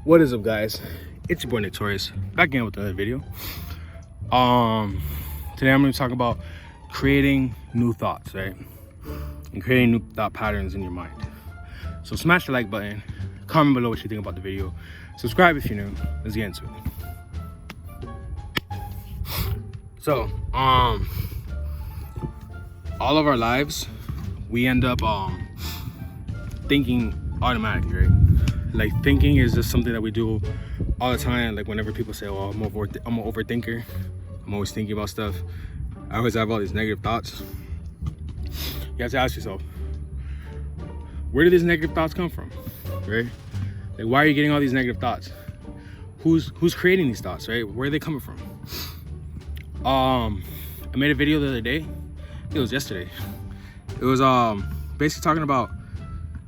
What is up, guys? It's your boy Torius, back again with another video. Today I'm going to talk about creating new thoughts, right? And creating new thought patterns in your mind. So smash the like button, comment below what you think about the video, subscribe if you're new. Let's get into it. So all of our lives we end up thinking automatically, right? Like, thinking is just something that we do all the time. Like, whenever people say, "Oh, I'm an overthinker," I'm always thinking about stuff, I always have all these negative thoughts. You have to ask yourself, where do these negative thoughts come from, right? Like, why are you getting all these negative thoughts? Who's creating these thoughts, right? Where are they coming from? I made a video the other day. It was yesterday. It was basically talking about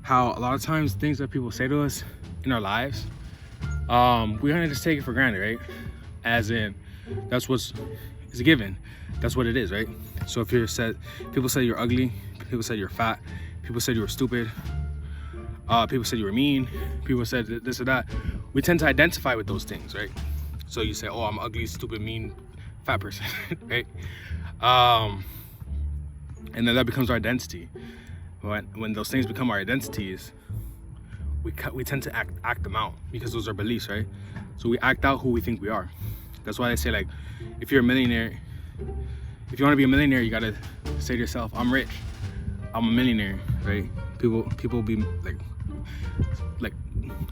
how a lot of times things that people say to us in our lives, we kind of just take it for granted, right? As in, it's a given. That's what it is, right? So if people say you're ugly, people said you're fat, people said you were stupid, people said you were mean, people said this or that, we tend to identify with those things, right? So you say, "Oh, I'm ugly, stupid, mean, fat person," right? And then that becomes our identity. When those things become our identities, we tend to act them out, because those are beliefs, right? So we act out who we think we are. That's why they say, like, if you're a millionaire, if you want to be a millionaire, you gotta say to yourself, "I'm rich, I'm a millionaire," right? People be like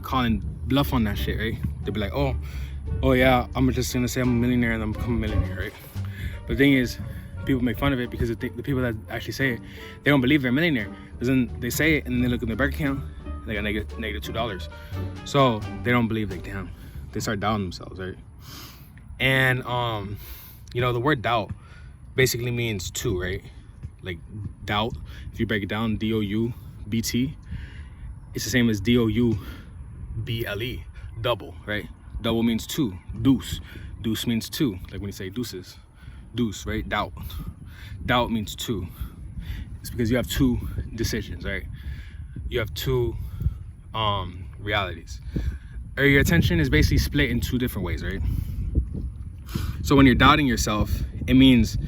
calling bluff on that shit, right? They'll be like, oh yeah, I'm just gonna say I'm a millionaire and I'm become a millionaire, right? But the thing is, people make fun of it because the people that actually say it, they don't believe they're a millionaire. Because then they say it and then they look at their bank account, they got negative $2. So they don't believe, like, damn, they start doubting themselves, right? And the word doubt basically means two, right? Like, doubt, if you break it down, DOUBT, it's the same as DOUBLE, double, right? Double means two. Deuce means two, like when you say deuces. Deuce, right? Doubt means two. It's because you have two decisions, right? You have two realities, or your attention is basically split in two different ways, right? So when you're doubting yourself, it means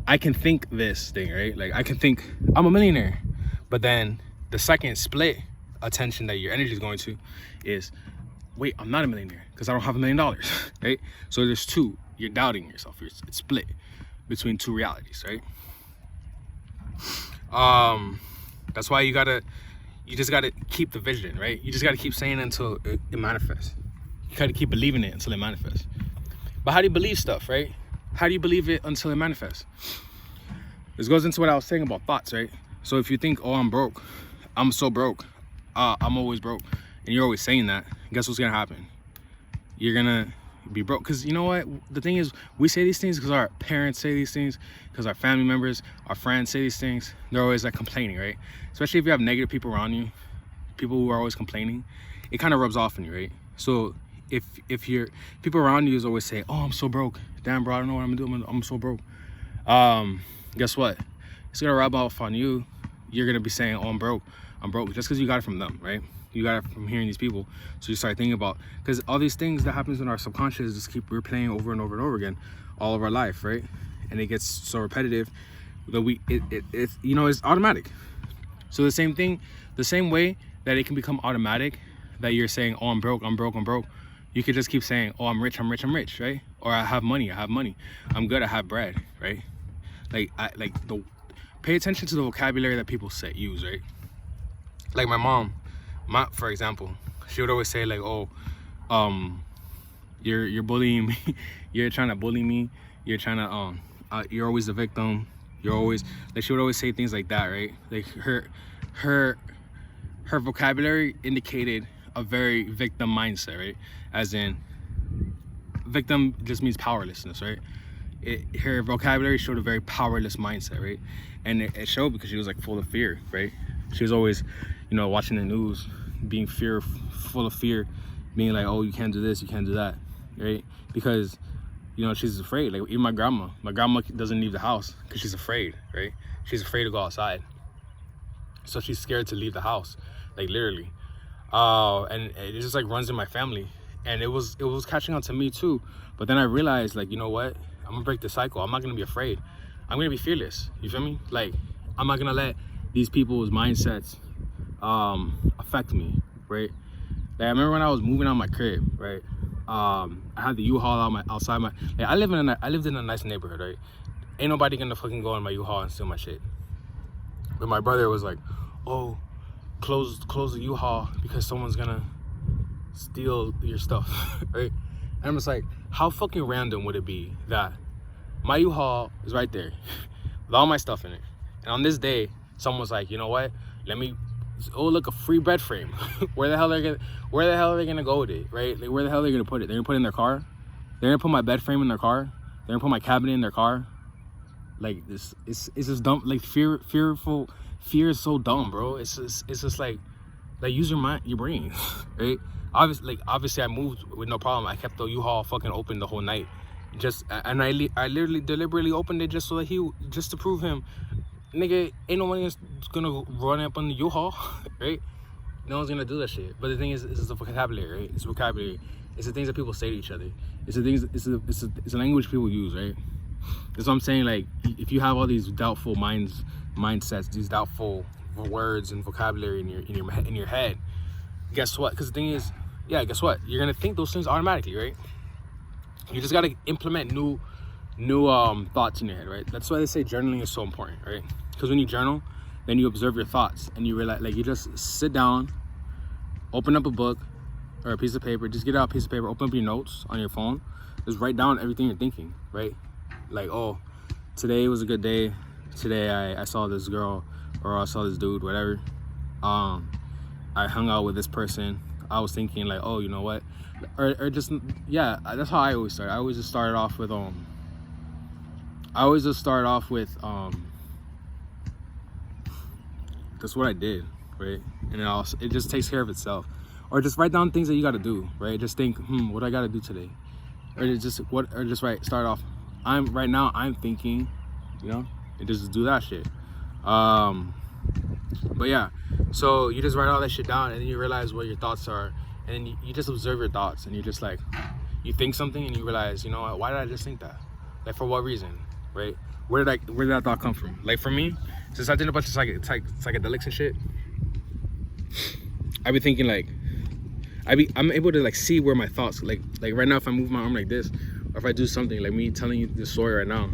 I can think this thing, right? Like, I can think I'm a millionaire, but then the second split attention that your energy is going to is, wait, I'm not a millionaire because I don't have $1 million, right? So there's two. You're doubting yourself. It's split between two realities, right? That's why you just gotta keep the vision, right? You just gotta keep saying it until it manifests. You gotta keep believing it until it manifests. But how do you believe stuff, right? How do you believe it until it manifests? This goes into what I was saying about thoughts, right? So if you think, "Oh, I'm broke, I'm so broke, I'm always broke," and you're always saying that, guess what's gonna happen? You're gonna be broke. Because you know what, the thing is, we say these things because our parents say these things, because our family members, our friends say these things. They're always like complaining, right? Especially if you have negative people around you, people who are always complaining, it kind of rubs off on you, right? So if your people around you is always saying, "Oh, I'm so broke, damn bro, I don't know what I'm gonna do, I'm so broke," guess what, it's gonna rub off on you. You're gonna be saying, "Oh, I'm broke just because you got it from them," right? You got it from hearing these people. So you start thinking about, because all these things that happens in our subconscious just keep replaying over and over and over again all of our life, right? And it gets so repetitive that it's automatic. So the same way that it can become automatic, that you're saying, "Oh, I'm broke, you could just keep saying, "Oh, I'm rich, right? Or I have money, I'm good, I have bread," right? Pay attention to the vocabulary that people use, right? Like my mom, for example, she would always say, like, "Oh, you're bullying me, you're trying to bully me, you're trying to you're always the victim, you're always," like, she would always say things like that, right? Like, her vocabulary indicated a very victim mindset, right? As in, victim just means powerlessness, right? Her vocabulary showed a very powerless mindset, right? And it showed because she was, like, full of fear, right? She was always, watching the news, being full of fear, being like, "Oh, you can't do this, you can't do that," right? Because she's afraid. Like, even my grandma doesn't leave the house because she's afraid, right? She's afraid to go outside, so she's scared to leave the house, like, literally. And it just, like, runs in my family. And it was catching on to me too. But then I realized, like, you know what? I'm gonna break the cycle. I'm not gonna be afraid. I'm gonna be fearless. You feel me? Like, I'm not gonna let these people's mindsets affect me, right? Like, I remember when I was moving out my crib, right? I had the U-Haul outside my. Like, I lived in a nice neighborhood, right? Ain't nobody gonna fucking go in my U-Haul and steal my shit. But my brother was like, "Oh, close the U-Haul because someone's gonna steal your stuff," right? And I'm just like, how fucking random would it be that my U-Haul is right there with all my stuff in it, and on this day, someone's like, you know what? Oh, look, a free bed frame. Where the hell are they gonna go with it, right? Like, where the hell are they gonna put it? They're gonna put it in their car. They're gonna put my bed frame in their car. They're gonna put my cabinet in their car. Like, this, it's just dumb. Like, fear is so dumb, bro. It's just like use your brain, right? Obviously, I moved with no problem. I kept the U-Haul fucking open the whole night, and I literally deliberately opened it just so that just to prove him, nigga, ain't no one gonna run up on the U-Haul, right? No one's gonna do that shit. But the thing is the vocabulary, right? It's vocabulary. It's the things that people say to each other. It's the things. It's a language people use, right? That's what I'm saying. Like, if you have all these doubtful mindsets, these doubtful words and vocabulary in your head, guess what? Because the thing is, yeah, guess what? You're gonna think those things automatically, right? You just gotta implement new thoughts in your head, right? That's why they say journaling is so important, right? Because when you journal, then you observe your thoughts and you realize, like, you just sit down, open up a book or a piece of paper, just get out a piece of paper, open up your notes on your phone, just write down everything you're thinking, right? Like, oh, today was a good day. Today I saw this girl, or I saw this dude, whatever. I hung out with this person. I was thinking, like, oh, you know what? Or just, yeah, that's how I always start. I always just start off with that's what I did, right? And it just takes care of itself. Or just write down things that you got to do, right? Just think, what I got to do today? Start off. I'm thinking, you know, and just do that shit. But yeah, so you just write all that shit down, and then you realize what your thoughts are, and then you just observe your thoughts, and you're just like, you think something, and you realize, you know what? Why did I just think that? Like, for what reason, right? Where did that thought come from? Like, for me, since I did a bunch of psychedelics and shit, I be thinking, like, I'm able to, like, see where my thoughts, like right now, if I move my arm like this, or if I do something, like me telling you this story right now,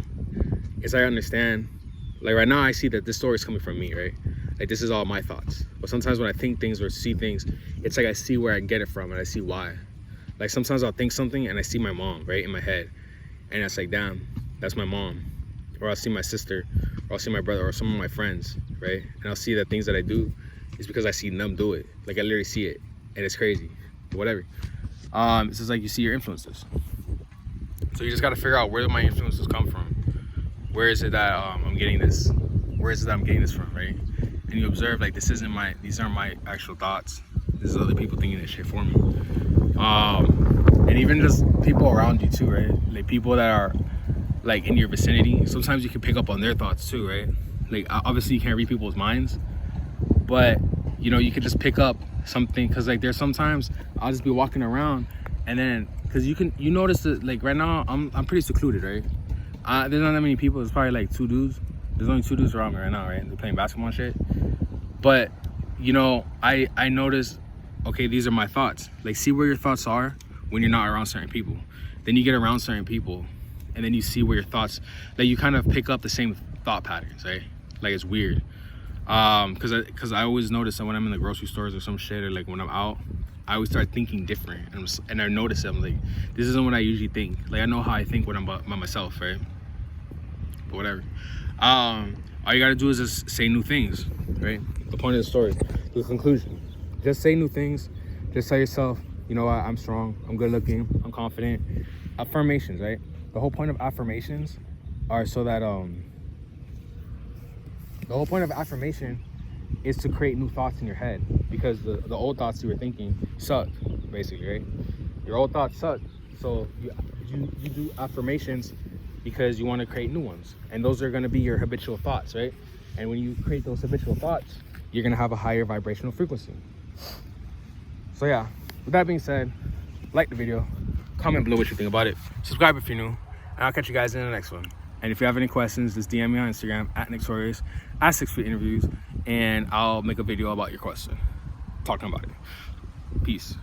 is I understand, like, right now I see that this story is coming from me, right? Like, this is all my thoughts. But sometimes when I think things or see things, it's like I see where I get it from and I see why. Like, sometimes I'll think something and I see my mom, right, in my head, and it's like, damn, that's my mom. Or I'll see my sister, or I'll see my brother, or some of my friends, right? And I'll see that things that I do is because I see them do it. Like, I literally see it, and it's crazy. Whatever. It's just like you see your influences. So you just got to figure out where my influences come from. Where is it that I'm getting this? Where is it that I'm getting this from, right? And you observe, like, these aren't my actual thoughts. This is other people thinking this shit for me. And even just people around you too, right? Like, people that are, like, in your vicinity. Sometimes you can pick up on their thoughts too, right? Like, obviously you can't read people's minds, but, you know, you could just pick up something, because, like, there's sometimes I'll just be walking around, and then, because you notice that, like, right now I'm pretty secluded, right? There's not that many people. There's probably like 2 dudes. There's only 2 dudes around me right now, right? They're playing basketball and shit. But, you know, I notice, okay, these are my thoughts. Like, see where your thoughts are when you're not around certain people. Then you get around certain people, and then you see where your thoughts, like, you kind of pick up the same thought patterns, right? Like, it's weird. Because I always notice that when I'm in the grocery stores or some shit, or, like, when I'm out, I always start thinking different, and I notice I'm like, this isn't what I usually think. Like, I know how I think when I'm by myself, right? But whatever. All you gotta do is just say new things, right? The point of the story, the conclusion. Just say new things. Just tell yourself, you know what? I'm strong. I'm good looking. I'm confident. Affirmations, right? The whole point of affirmations are so that the whole point of affirmation is to create new thoughts in your head, because the old thoughts you were thinking suck, basically, right? Your old thoughts suck, so you do affirmations because you want to create new ones, and those are going to be your habitual thoughts, right? And when you create those habitual thoughts, you're going to have a higher vibrational frequency. So yeah, with that being said, like the video, comment below what you think about it, subscribe if you're new, and I'll catch you guys in the next one. And if you have any questions, just DM me on Instagram at Torius at 6 Feet Interviews, and I'll make a video about your question, talking about it. Peace.